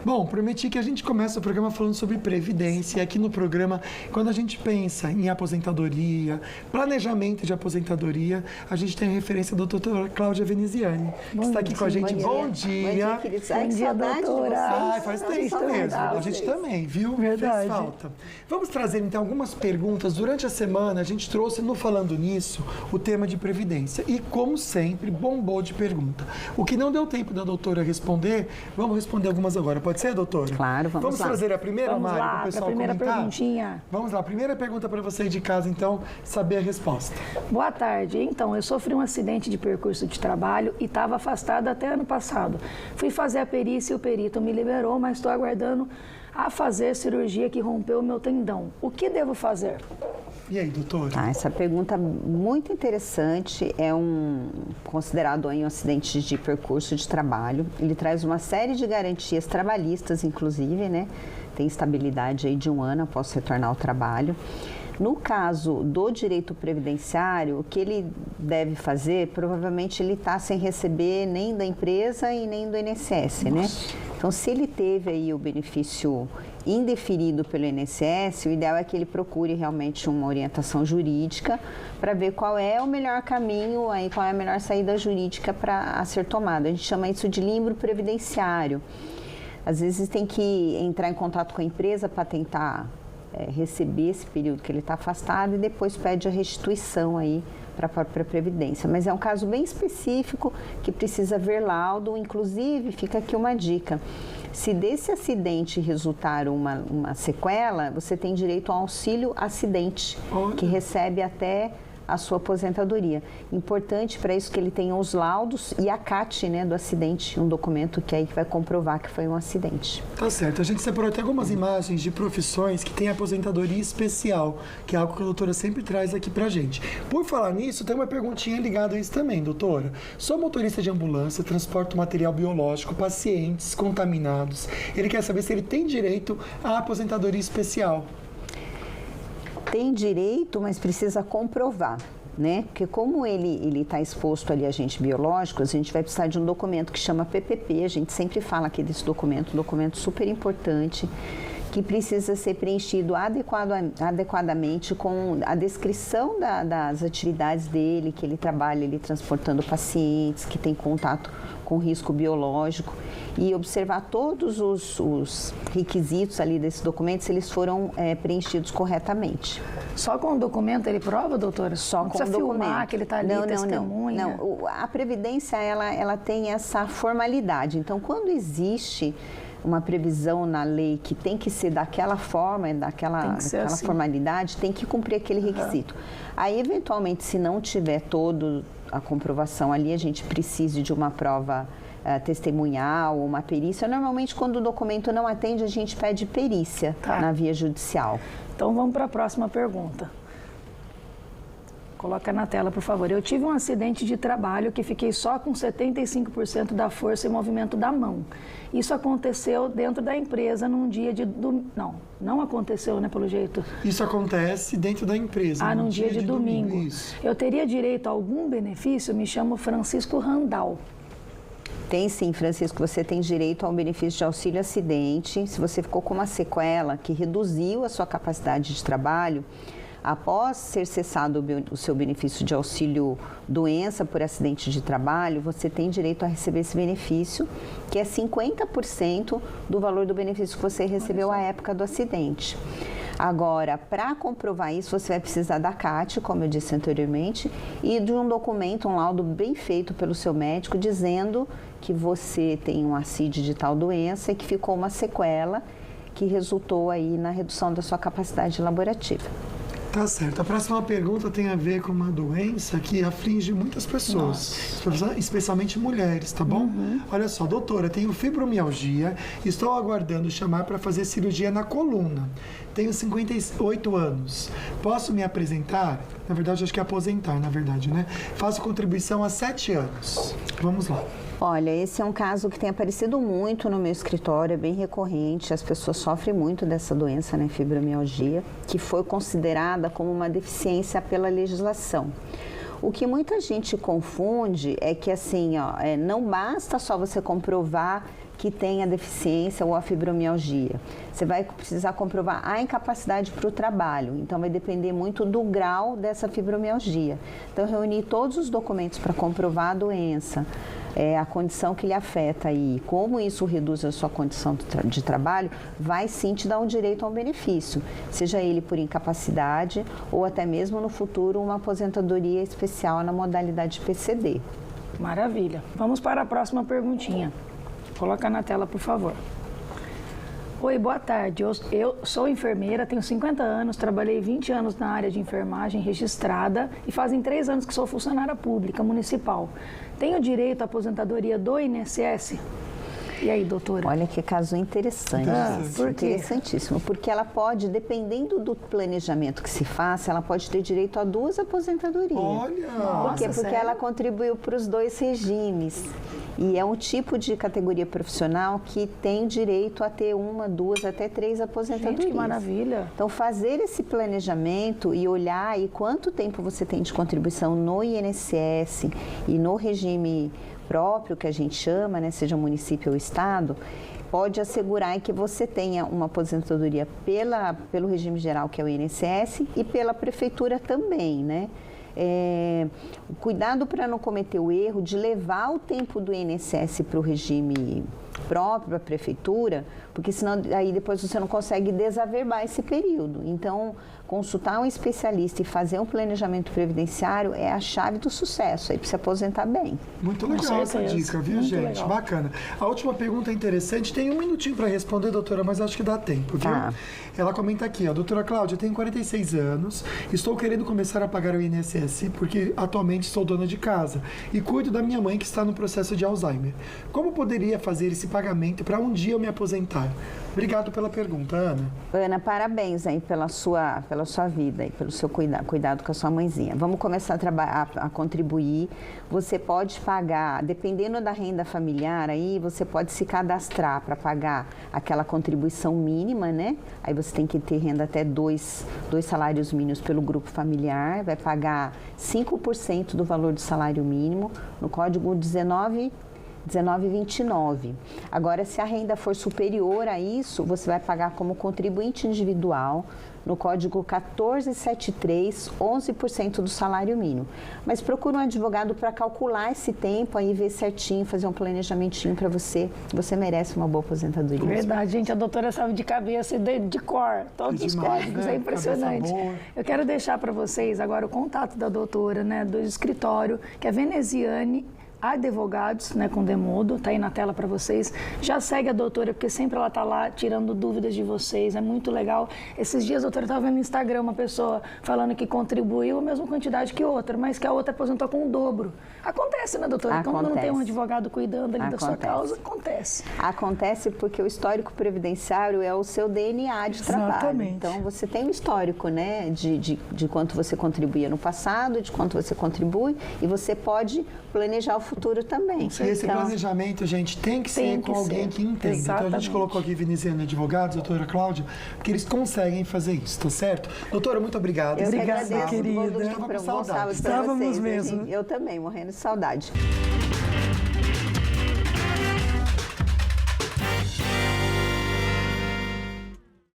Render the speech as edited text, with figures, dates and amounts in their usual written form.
Bom, prometi que a gente começa o programa falando sobre previdência. E aqui no programa, quando a gente pensa em aposentadoria, planejamento de aposentadoria, a gente tem a referência da doutora Cláudia Veneziani, que está aqui com a gente. Bom dia. Bom dia, doutora. Ai, faz tempo mesmo. A gente também, viu? Verdade. Fez falta. Vamos trazer, então, algumas perguntas. Durante a semana, a gente trouxe, no Falando Nisso, o tema de previdência. E, como sempre, bombou de pergunta. O que não deu tempo da doutora responder, vamos responder algumas agora. Pode ser, doutora? Claro, vamos lá. Trazer a primeira, Vamos Mari, lá, para o pessoal primeira comentar? perguntinha. Vamos lá, primeira pergunta para você de casa, então, saber a resposta. Boa tarde. Então, eu sofri um acidente de percurso de trabalho e estava afastada até ano passado. Fui fazer a perícia e o perito me liberou, mas estou aguardando a fazer cirurgia que rompeu o meu tendão. O que devo fazer? E aí, doutora? Tá, essa pergunta muito interessante, é considerado aí um acidente de percurso de trabalho. Ele traz uma série de garantias trabalhistas, inclusive, né? Tem estabilidade aí de 1 ano após retornar ao trabalho. No caso do direito previdenciário, o que ele deve fazer, provavelmente ele está sem receber nem da empresa e nem do INSS, né? Então, se ele teve aí o benefício indeferido pelo INSS, o ideal é que ele procure realmente uma orientação jurídica para ver qual é o melhor caminho, aí, qual é a melhor saída jurídica a ser tomada. A gente chama isso de limbo previdenciário. Às vezes tem que entrar em contato com a empresa para tentar receber esse período que ele está afastado e depois pede a restituição aí para a própria Previdência. Mas é um caso bem específico que precisa ver laudo. Inclusive, fica aqui uma dica: se desse acidente resultar uma sequela, você tem direito ao auxílio acidente, que recebe até a sua aposentadoria. Importante para isso que ele tenha os laudos e a CAT, né, do acidente, um documento que vai comprovar que foi um acidente. Tá certo. A gente separou até algumas imagens de profissões que têm aposentadoria especial, que é algo que a doutora sempre traz aqui pra gente. Por falar nisso, tem uma perguntinha ligada a isso também, doutora. Sou motorista de ambulância, transporto material biológico, pacientes contaminados. Ele quer saber se ele tem direito à aposentadoria especial. Tem direito, mas precisa comprovar, né? Porque como ele está exposto ali a agentes biológicos, a gente vai precisar de um documento que chama PPP. A gente sempre fala aqui desse documento, um documento super importante, que precisa ser preenchido adequadamente com a descrição das atividades dele, que ele trabalha ali transportando pacientes, que tem contato com risco biológico, e observar todos os requisitos ali desse documento, se eles foram preenchidos corretamente. Só com o documento ele prova, doutora? Só não com o precisa documento. filmar que ele está ali, testemunha? Não. A Previdência, ela tem essa formalidade. Então, quando existe uma previsão na lei que tem que ser daquela forma, daquela assim. formalidade, tem que cumprir aquele requisito. Aí, eventualmente, se não tiver toda a comprovação ali, a gente precise de uma prova testemunhal ou uma perícia. Normalmente, quando o documento não atende, a gente pede perícia na via judicial. Então, vamos para a próxima pergunta. Coloca na tela, por favor. Eu tive um acidente de trabalho que fiquei só com 75% da força e movimento da mão. Isso aconteceu dentro da empresa num dia de domingo. Não aconteceu, né, pelo jeito? Isso acontece dentro da empresa. Num dia de domingo. Isso. Eu teria direito a algum benefício? Me chamo Francisco Randal. Tem sim, Francisco, você tem direito ao benefício de auxílio acidente. Se você ficou com uma sequela que reduziu a sua capacidade de trabalho, após ser cessado o seu benefício de auxílio doença por acidente de trabalho, você tem direito a receber esse benefício, que é 50% do valor do benefício que você recebeu à época do acidente. Agora, para comprovar isso, você vai precisar da CAT, como eu disse anteriormente, e de um documento, um laudo bem feito pelo seu médico, dizendo que você tem um ACID de tal doença e que ficou uma sequela que resultou aí na redução da sua capacidade laborativa. Tá certo. A próxima pergunta tem a ver com uma doença que aflige muitas pessoas, especialmente mulheres, tá bom? Olha só, doutora, tenho fibromialgia, estou aguardando chamar para fazer cirurgia na coluna. Tenho 58 anos. Posso me apresentar? Na verdade, acho que é aposentar, na verdade, né? Faço contribuição há 7 anos. Vamos lá. Olha, esse é um caso que tem aparecido muito no meu escritório, é bem recorrente, as pessoas sofrem muito dessa doença, né, fibromialgia, que foi considerada como uma deficiência pela legislação. O que muita gente confunde é que, assim, não basta só você comprovar que tem a deficiência ou a fibromialgia. Você vai precisar comprovar a incapacidade para o trabalho, então vai depender muito do grau dessa fibromialgia. Então, reunir todos os documentos para comprovar a doença, a condição que lhe afeta e como isso reduz a sua condição de trabalho, vai sim te dar um direito a um benefício, seja ele por incapacidade ou até mesmo no futuro uma aposentadoria especial na modalidade PCD. Maravilha. Vamos para a próxima perguntinha. Coloca na tela, por favor. Oi, boa tarde. Eu sou enfermeira, tenho 50 anos, trabalhei 20 anos na área de enfermagem registrada e fazem 3 anos que sou funcionária pública municipal. Tenho direito à aposentadoria do INSS? E aí, doutora? Olha que caso interessante. Por quê? Interessantíssimo, porque ela pode, dependendo do planejamento que se faça, ela pode ter direito a 2 aposentadorias. Olha! Por quê? Porque sério? ela contribuiu para os 2 regimes. E é um tipo de categoria profissional que tem direito a ter 1, 2, até 3 aposentadorias. Gente, que maravilha! Então, fazer esse planejamento e olhar aí quanto tempo você tem de contribuição no INSS e no regime próprio, que a gente chama, né, seja município ou estado, pode assegurar que você tenha uma aposentadoria pelo regime geral, que é o INSS, e pela prefeitura também, né? Cuidado para não cometer o erro de levar o tempo do INSS para o regime próprio, para a prefeitura, porque senão aí depois você não consegue desaverbar esse período. Então, consultar um especialista e fazer um planejamento previdenciário é a chave do sucesso aí para se aposentar bem. Muito legal essa dica, viu, Muito gente? legal. Bacana. A última pergunta é interessante. Tem 1 minutinho para responder, doutora, mas acho que dá tempo, viu? Tá. Ela comenta aqui, ó, doutora Cláudia, tenho 46 anos, estou querendo começar a pagar o INSS porque atualmente sou dona de casa e cuido da minha mãe que está no processo de Alzheimer. Como poderia fazer esse pagamento para um dia eu me aposentar? Obrigado pela pergunta, Ana. Ana, parabéns aí pela sua vida e pelo seu cuidado com a sua mãezinha. Vamos começar a contribuir. Você pode pagar, dependendo da renda familiar, aí você pode se cadastrar para pagar aquela contribuição mínima, né? Aí você tem que ter renda até 2 salários mínimos pelo grupo familiar, vai pagar 5% do valor do salário mínimo, no código 1929. Agora, se a renda for superior a isso, você vai pagar como contribuinte individual, no código 1473, 11% do salário mínimo. Mas procura um advogado para calcular esse tempo, aí ver certinho, fazer um planejamentinho para você. Você merece uma boa aposentadoria. Verdade, gente, a doutora sabe de cabeça e de cor, todos os demais, códigos, né? é impressionante. Cabeça boa. Eu quero deixar para vocês agora o contato da doutora, né, do escritório, que é Veneziane Advogados, né, com Demudo, tá aí na tela para vocês. Já segue a doutora, porque sempre ela tá lá tirando dúvidas de vocês, é muito legal. Esses dias, a doutora estava vendo no Instagram uma pessoa falando que contribuiu a mesma quantidade que outra, mas que a outra aposentou com o dobro. Acontece, né, doutora? Quando não tem um advogado cuidando ali da sua causa, acontece. Acontece porque o histórico previdenciário é o seu DNA de trabalho. Exatamente. Então, você tem um histórico, né, de quanto você contribuía no passado, de quanto você contribui, e você pode planejar o futuro também. E esse planejamento, gente, tem que ser com alguém que entende. Então, a gente Exatamente. colocou aqui Veneziane Advogados, doutora Cláudia, porque eles conseguem fazer isso, tá certo? Doutora, muito obrigada. Eu que Obrigada, agradeço, querida. bom domingo Estava com pra saudade. vocês, Estávamos gente. mesmo. Eu também, morrendo de saudade.